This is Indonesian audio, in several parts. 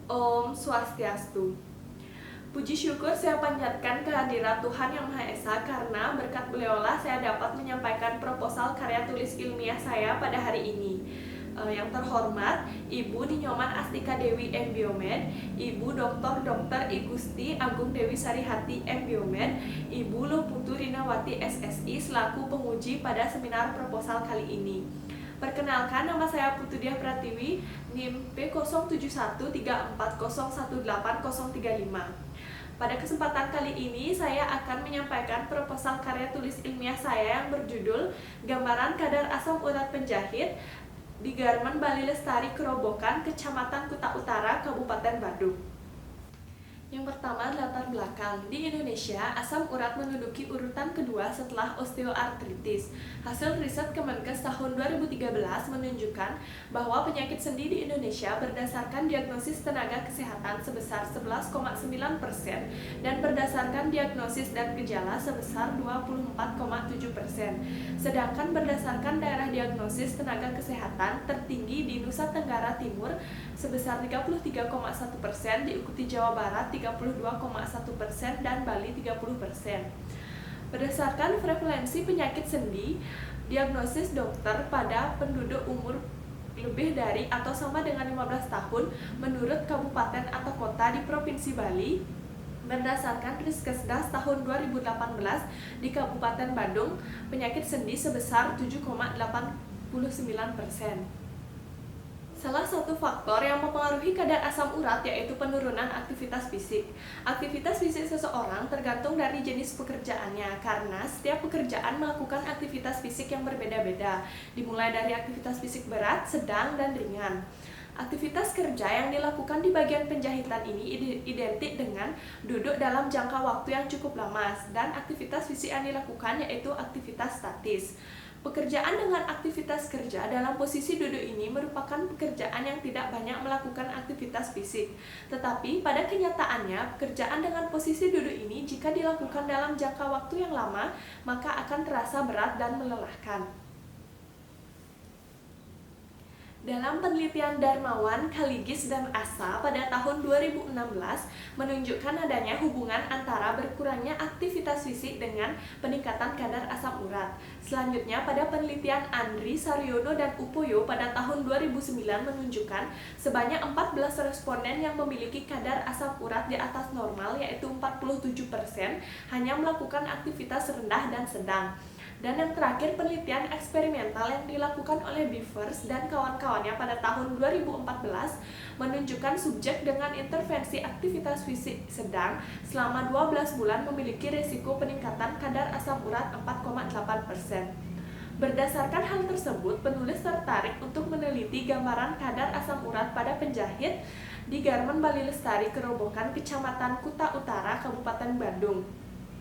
Om Swastiastu. Puji syukur saya panjatkan kehadirat Tuhan Yang Maha Esa karena berkat beliaulah saya dapat menyampaikan proposal karya tulis ilmiah saya pada hari ini. Yang terhormat, Ibu Dinyoman Astika Dewi M. Biomed, Ibu Dr. I Gusti Agung Dewi Sarihati M. Biomed, Ibu Luputu Rinawati SSI selaku penguji pada seminar proposal kali ini. Perkenalkan, nama saya Putu Diah Pratiwi, NIM P071340180035. Pada kesempatan kali ini, saya akan menyampaikan proposal karya tulis ilmiah saya yang berjudul Gambaran Kadar Asam Urat Penjahit di Garmen Bali Lestari Kerobokan, Kecamatan Kuta Utara, Kabupaten Badung. Yang pertama, latar belakang. Di Indonesia, asam urat menduduki urutan kedua setelah osteoartritis. Hasil riset Kemenkes tahun 2013 menunjukkan bahwa penyakit sendi di Indonesia berdasarkan diagnosis tenaga kesehatan sebesar 11,9% dan berdasarkan diagnosis dan gejala sebesar 24,7%. Sedangkan berdasarkan daerah diagnosis tenaga kesehatan tertinggi di Nusa Tenggara Timur sebesar 33,1%, diikuti Jawa Barat 32,1% dan Bali 30%. Berdasarkan prevalensi penyakit sendi, diagnosis dokter pada penduduk umur lebih dari atau sama dengan 15 tahun menurut kabupaten atau kota di Provinsi Bali, berdasarkan Riskesdas tahun 2018 di Kabupaten Badung, penyakit sendi sebesar 7,89%. Salah satu faktor yang mempengaruhi kadar asam urat yaitu penurunan aktivitas fisik. Aktivitas fisik seseorang tergantung dari jenis pekerjaannya, karena setiap pekerjaan melakukan aktivitas fisik yang berbeda-beda, dimulai dari aktivitas fisik berat, sedang, dan ringan. Aktivitas kerja yang dilakukan di bagian penjahitan ini identik dengan duduk dalam jangka waktu yang cukup lama, dan aktivitas fisik yang dilakukan yaitu aktivitas statis. Pekerjaan dengan aktivitas kerja dalam posisi duduk ini merupakan pekerjaan yang tidak banyak melakukan aktivitas fisik. Tetapi pada kenyataannya, pekerjaan dengan posisi duduk ini jika dilakukan dalam jangka waktu yang lama, maka akan terasa berat dan melelahkan. Dalam penelitian Darmawan, Kaligis, dan Asa pada tahun 2016 menunjukkan adanya hubungan antara berkurangnya aktivitas fisik dengan peningkatan kadar asam urat. Selanjutnya, pada penelitian Andri, Saryono, dan Upoyo pada tahun 2009 menunjukkan sebanyak 14 responden yang memiliki kadar asam urat di atas normal, yaitu 47%, hanya melakukan aktivitas rendah dan sedang. Dan yang terakhir, penelitian eksperimental yang dilakukan oleh Beavers dan kawan-kawannya pada tahun 2014 menunjukkan subjek dengan intervensi aktivitas fisik sedang selama 12 bulan memiliki risiko peningkatan kadar asam urat 4,8%. Berdasarkan hal tersebut, penulis tertarik untuk meneliti gambaran kadar asam urat pada penjahit di Garmen Bali Lestari Kerobokan, Kecamatan Kuta Utara, Kabupaten Bandung.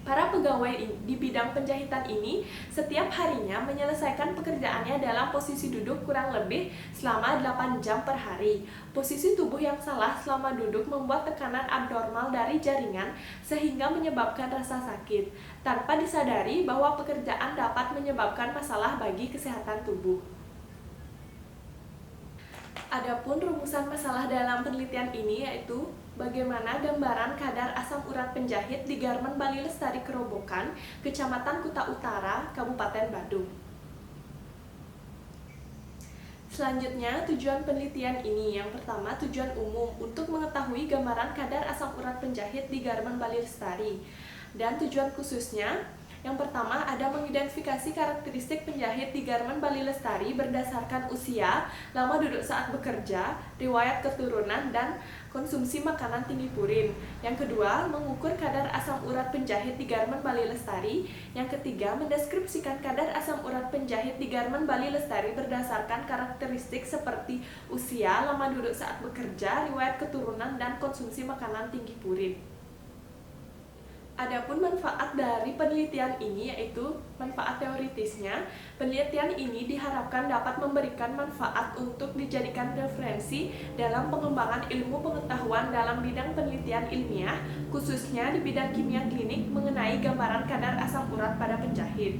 Para pegawai di bidang penjahitan ini setiap harinya menyelesaikan pekerjaannya dalam posisi duduk kurang lebih selama 8 jam per hari. Posisi tubuh yang salah selama duduk membuat tekanan abnormal dari jaringan sehingga menyebabkan rasa sakit, tanpa disadari bahwa pekerjaan dapat menyebabkan masalah bagi kesehatan tubuh. Adapun rumusan masalah dalam penelitian ini yaitu bagaimana gambaran kadar asam urat penjahit di Garmen Bali Lestari Kerobokan, Kecamatan Kuta Utara, Kabupaten Badung. Selanjutnya, tujuan penelitian ini. Yang pertama, tujuan umum untuk mengetahui gambaran kadar asam urat penjahit di Garmen Bali Lestari. Dan tujuan khususnya, yang pertama, ada mengidentifikasi karakteristik penjahit di Garmen Bali Lestari berdasarkan usia, lama duduk saat bekerja, riwayat keturunan, dan konsumsi makanan tinggi purin. Yang kedua, mengukur kadar asam urat penjahit di Garmen Bali Lestari. Yang ketiga, mendeskripsikan kadar asam urat penjahit di Garmen Bali Lestari berdasarkan karakteristik seperti usia, lama duduk saat bekerja, riwayat keturunan, dan konsumsi makanan tinggi purin. Adapun manfaat dari penelitian ini yaitu manfaat teoritisnya. Penelitian ini diharapkan dapat memberikan manfaat untuk dijadikan referensi dalam pengembangan ilmu pengetahuan dalam bidang penelitian ilmiah, khususnya di bidang kimia klinik mengenai gambaran kadar asam urat pada penjahit.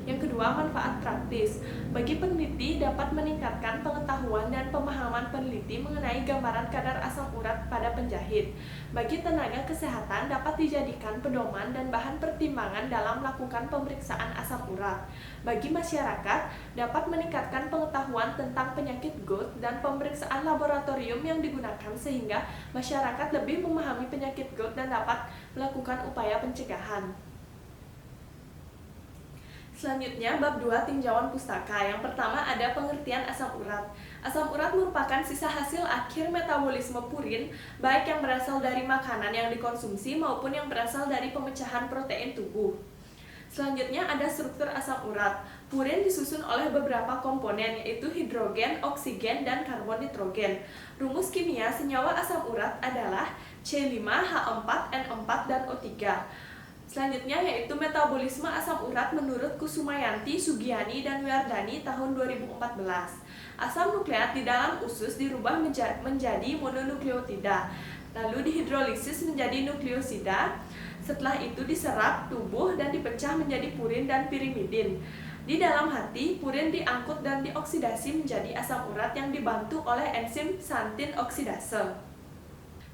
Yang kedua, manfaat praktis. Bagi peneliti dapat meningkatkan pengetahuan dan pemahaman pengalaman peneliti mengenai gambaran kadar asam urat pada penjahit. Bagi tenaga kesehatan dapat dijadikan pedoman dan bahan pertimbangan dalam melakukan pemeriksaan asam urat. Bagi masyarakat dapat meningkatkan pengetahuan tentang penyakit GOUT dan pemeriksaan laboratorium yang digunakan sehingga masyarakat lebih memahami penyakit GOUT dan dapat melakukan upaya pencegahan. Selanjutnya, bab 2 tinjauan pustaka. Yang pertama ada pengertian asam urat. Asam urat merupakan sisa hasil akhir metabolisme purin, baik yang berasal dari makanan yang dikonsumsi maupun yang berasal dari pemecahan protein tubuh. Selanjutnya ada struktur asam urat. Purin disusun oleh beberapa komponen, yaitu hidrogen, oksigen, dan karbon nitrogen. Rumus kimia senyawa asam urat adalah C5H4N4 dan O3. Selanjutnya yaitu metabolisme asam urat menurut Kusumayanti, Sugiani, dan Wardani tahun 2014. Asam nukleat di dalam usus dirubah menjadi mononukleotida, lalu dihidrolisis menjadi nukleosida. Setelah itu diserap tubuh dan dipecah menjadi purin dan pirimidin. Di dalam hati, purin diangkut dan dioksidasi menjadi asam urat yang dibantu oleh enzim xantin oksidase.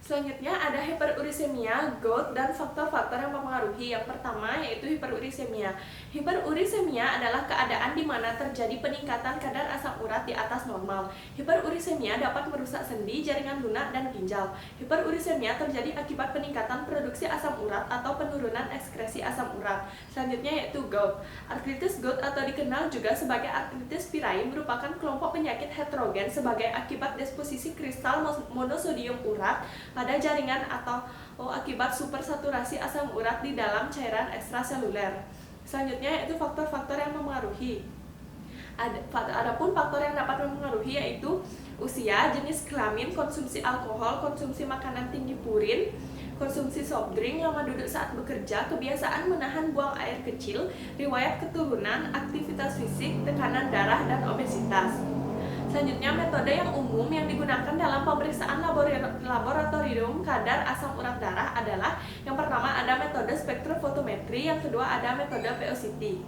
Selanjutnya ada hiperurisemia, GOUT, dan faktor-faktor yang mempengaruhi. Yang pertama yaitu hiperurisemia. Hiperurisemia adalah keadaan di mana terjadi peningkatan kadar asam urat di atas normal. Hiperurisemia dapat merusak sendi, jaringan lunak, dan ginjal. Hiperurisemia terjadi akibat peningkatan produksi asam urat atau penurunan ekskresi asam urat. Selanjutnya yaitu GOUT. Artritis GOUT atau dikenal juga sebagai artritis pirai merupakan kelompok penyakit heterogen sebagai akibat deposisi kristal monosodium urat pada jaringan atau akibat supersaturasi asam urat di dalam cairan ekstraseluler. Selanjutnya yaitu faktor-faktor yang mempengaruhi. Adapun faktor yang dapat mempengaruhi yaitu usia, jenis kelamin, konsumsi alkohol, konsumsi makanan tinggi purin, konsumsi soft drink, lama duduk saat bekerja, kebiasaan menahan buang air kecil, riwayat keturunan, aktivitas fisik, tekanan darah, dan obesitas. Selanjutnya, metode yang umum yang digunakan dalam pemeriksaan laboratorium kadar asam urat darah adalah yang pertama ada metode spektrofotometri, yang kedua ada metode VOCT.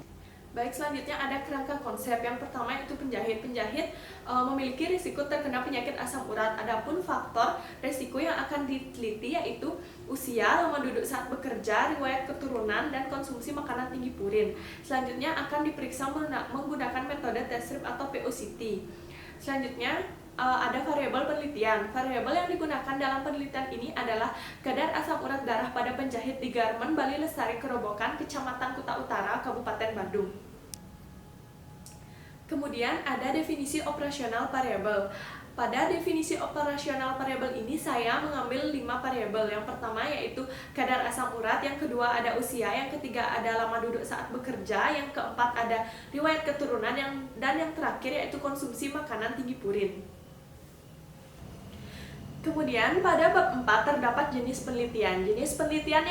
Baik, selanjutnya ada kerangka konsep. Yang pertama yaitu penjahit. Penjahit memiliki risiko terkena penyakit asam urat. Adapun faktor risiko yang akan diteliti yaitu usia, lama duduk saat bekerja, riwayat keturunan, dan konsumsi makanan tinggi purin. Selanjutnya akan diperiksa menggunakan metode test strip atau VOCT. Selanjutnya ada variabel penelitian. Variabel yang digunakan dalam penelitian ini adalah kadar asam urat darah pada penjahit di Garmen, Bali Lestari Kerobokan, Kecamatan Kuta Utara, Kabupaten Bandung. Kemudian ada definisi operasional variabel. Pada definisi operasional variabel ini saya mengambil 5 variabel. Yang pertama yaitu kadar asam urat, yang kedua ada usia, yang ketiga ada lama duduk saat bekerja, yang keempat ada riwayat keturunan, dan yang terakhir yaitu konsumsi makanan tinggi purin. Kemudian pada bab 4 terdapat jenis penelitian. Jenis penelitian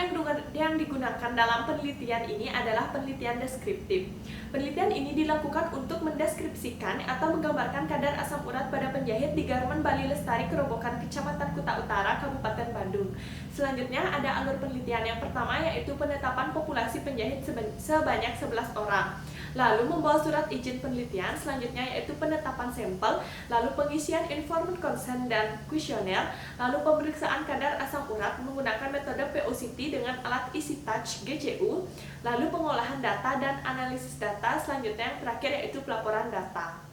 yang digunakan dalam penelitian ini adalah penelitian deskriptif. Penelitian ini dilakukan untuk mendeskripsikan atau menggambarkan kadar asam urat pada penjahit di Garmen, Bali Lestari Kerobokan, Kecamatan Kuta Utara, Kabupaten Bandung. Selanjutnya ada alur penelitian. Yang pertama yaitu penetapan populasi penjahit sebanyak 11 orang. Lalu membawa surat izin penelitian, selanjutnya yaitu penetapan sampel, lalu pengisian informed consent dan kuesioner, lalu pemeriksaan kadar asam urat menggunakan metode VOCT dengan alat Easy Touch GCU, lalu pengolahan data dan analisis data, selanjutnya yang terakhir yaitu pelaporan data.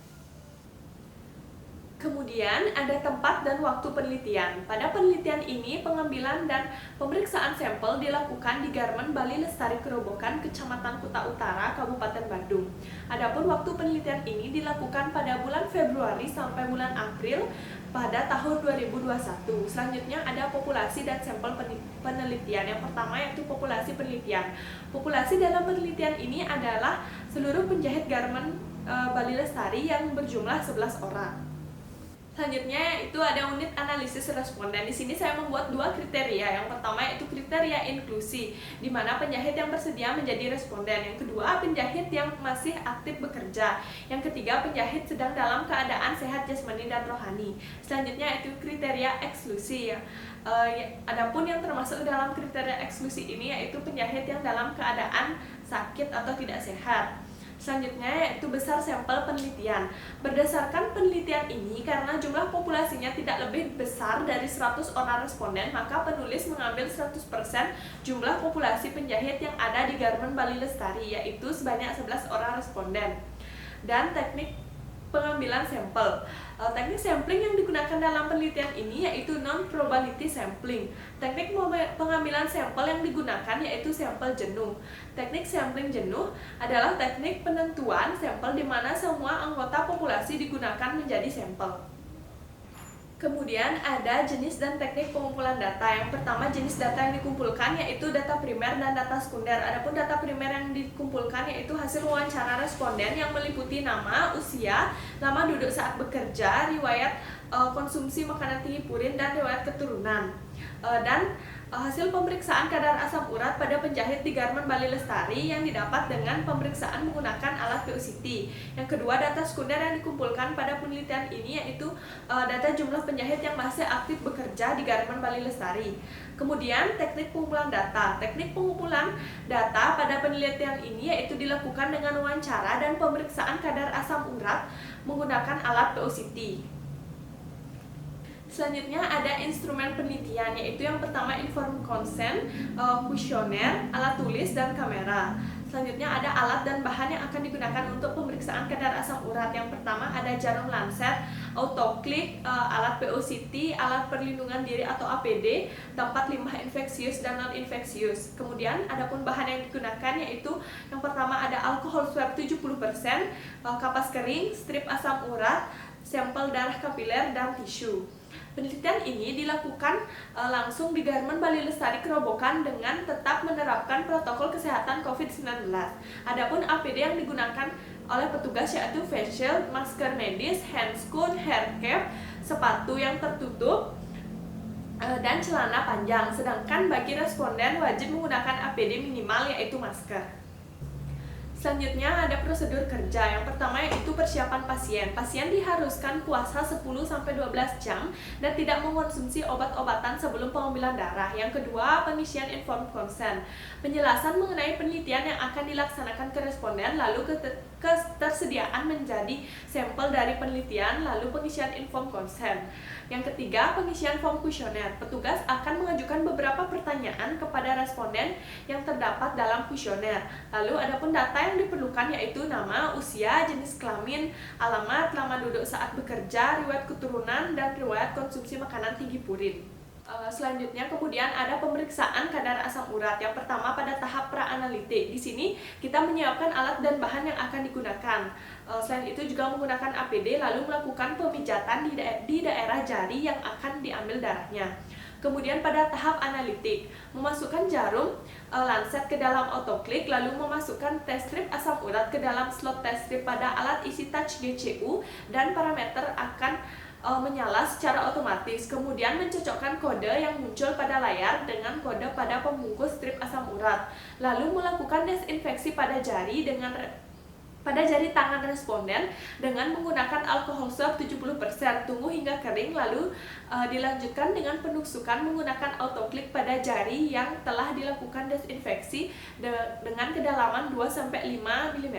Kemudian ada tempat dan waktu penelitian. Pada penelitian ini pengambilan dan pemeriksaan sampel dilakukan di Garmen, Bali Lestari Kerobokan, Kecamatan Kuta Utara, Kabupaten Bandung. Adapun waktu penelitian ini dilakukan pada bulan Februari sampai bulan April pada tahun 2021. Selanjutnya ada populasi dan sampel penelitian. Yang pertama yaitu populasi penelitian. Populasi dalam penelitian ini adalah seluruh penjahit Garmen Bali Lestari yang berjumlah 11 orang. Selanjutnya itu ada unit analisis responden. Di sini saya membuat 2 kriteria. Yang pertama yaitu kriteria inklusi, di mana penjahit yang bersedia menjadi responden. Yang kedua, penjahit yang masih aktif bekerja. Yang ketiga, penjahit sedang dalam keadaan sehat jasmani dan rohani. Selanjutnya itu kriteria eksklusi. Adapun yang termasuk dalam kriteria eksklusi ini yaitu penjahit yang dalam keadaan sakit atau tidak sehat. Selanjutnya yaitu besar sampel penelitian. Berdasarkan penelitian ini, karena jumlah populasinya tidak lebih besar dari 100 orang responden, maka penulis mengambil 100% jumlah populasi penjahit yang ada di Garmen Bali Lestari, yaitu sebanyak 11 orang responden. Dan teknik pengambilan sampel. Teknik sampling yang digunakan dalam penelitian ini yaitu non-probability sampling. Teknik pengambilan sampel yang digunakan yaitu sampel jenuh. Teknik sampling jenuh adalah teknik penentuan sampel di mana semua anggota populasi digunakan menjadi sampel. Kemudian ada jenis dan teknik pengumpulan data. Yang pertama, jenis data yang dikumpulkan yaitu data primer dan data sekunder. Adapun data primer yang dikumpulkan yaitu hasil wawancara responden yang meliputi nama, usia, lama duduk saat bekerja, riwayat konsumsi makanan tinggi purin, dan riwayat keturunan. Dan hasil pemeriksaan kadar asam urat pada penjahit di Garmen Bali Lestari yang didapat dengan pemeriksaan menggunakan alat POCT. Yang kedua, data sekunder yang dikumpulkan pada penelitian ini yaitu data jumlah penjahit yang masih aktif bekerja di Garmen Bali Lestari. Kemudian, teknik pengumpulan data. Teknik pengumpulan data pada penelitian ini yaitu dilakukan dengan wawancara dan pemeriksaan kadar asam urat menggunakan alat POCT. Selanjutnya ada instrumen penelitian, yaitu yang pertama informed consent, kuesioner, alat tulis, dan kamera. Selanjutnya ada alat dan bahan yang akan digunakan untuk pemeriksaan kadar asam urat. Yang pertama ada jarum lancet, autoklik, alat POCT, alat perlindungan diri atau APD, tempat limbah infeksius dan non-infeksius. Kemudian adapun bahan yang digunakan yaitu yang pertama ada alkohol swab 70%, kapas kering, strip asam urat, sampel darah kapiler, dan tisu. Penelitian ini dilakukan langsung di Garmen Bali Lestari Kerobokan dengan tetap menerapkan protokol kesehatan COVID-19. Adapun APD yang digunakan oleh petugas yaitu face shield, masker medis, handscoon, hair cap, sepatu yang tertutup, dan celana panjang. Sedangkan bagi responden wajib menggunakan APD minimal yaitu masker. Selanjutnya ada prosedur kerja. Yang pertama yaitu persiapan pasien. Pasien diharuskan puasa 10-12 jam dan tidak mengonsumsi obat-obatan sebelum pengambilan darah. Yang kedua, pengisian informed consent. Penjelasan mengenai penelitian yang akan dilaksanakan ke responden, lalu ketersediaan menjadi sampel dari penelitian, lalu pengisian informed consent. Yang ketiga, pengisian form kuesioner. Petugas akan mengajukan beberapa pertanyaan kepada responden yang terdapat dalam kuesioner. Lalu adapun data yang diperlukan yaitu nama, usia, jenis kelamin, alamat, lama duduk saat bekerja, riwayat keturunan, dan riwayat konsumsi makanan tinggi purin. Selanjutnya kemudian ada pemeriksaan kadar asam urat. Yang pertama pada tahap pra-analitik. Di sini kita menyiapkan alat dan bahan yang akan digunakan. Selain itu juga menggunakan APD lalu melakukan pemijatan di daerah jari yang akan diambil darahnya. Kemudian pada tahap analitik, memasukkan jarum lancet ke dalam autoklik, lalu memasukkan test strip asam urat ke dalam slot test strip pada alat isi touch GCU, dan parameter akan menyala secara otomatis. Kemudian mencocokkan kode yang muncul pada layar dengan kode pada pembungkus strip asam urat. Lalu melakukan desinfeksi pada jari tangan responden dengan menggunakan alkohol swab 70%. Tunggu hingga kering, lalu dilanjutkan dengan penusukan menggunakan autoklik pada jari yang telah dilakukan desinfeksi dengan kedalaman 2-5 mm.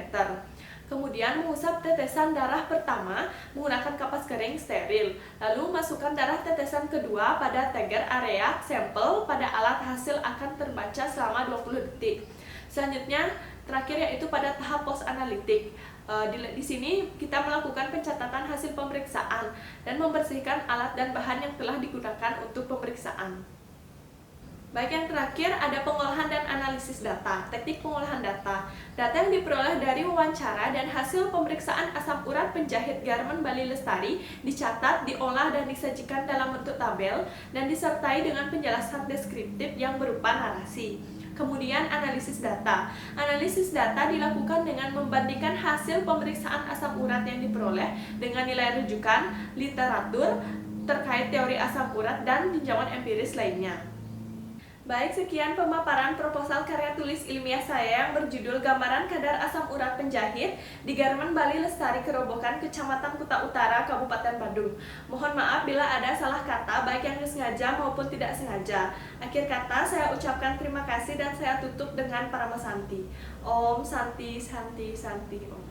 Kemudian mengusap tetesan darah pertama menggunakan kapas kering steril. Lalu masukkan darah tetesan kedua pada tagger area sampel pada alat, hasil akan terbaca selama 20 detik. Selanjutnya terakhir yaitu pada tahap post analitik. Di sini kita melakukan pencatatan hasil pemeriksaan dan membersihkan alat dan bahan yang telah digunakan untuk pemeriksaan. Baik, yang terakhir ada pengolahan dan analisis data. Teknik pengolahan data. Data yang diperoleh dari wawancara dan hasil pemeriksaan asam urat penjahit Garmen Bali Lestari dicatat, diolah, dan disajikan dalam bentuk tabel dan disertai dengan penjelasan deskriptif yang berupa narasi. Kemudian analisis data. Analisis data dilakukan dengan membandingkan hasil pemeriksaan asam urat yang diperoleh dengan nilai rujukan, literatur terkait teori asam urat, dan tinjauan empiris lainnya. Baik, sekian pemaparan proposal karya tulis ilmiah saya yang berjudul Gambaran Kadar Asam Urat Penjahit di Garmen Bali Lestari Kerobokan, Kecamatan Kuta Utara, Kabupaten Badung. Mohon maaf bila ada salah kata, baik yang disengaja maupun tidak sengaja. Akhir kata, saya ucapkan terima kasih dan saya tutup dengan Paramasanti. Om Santi Santi Santi Om.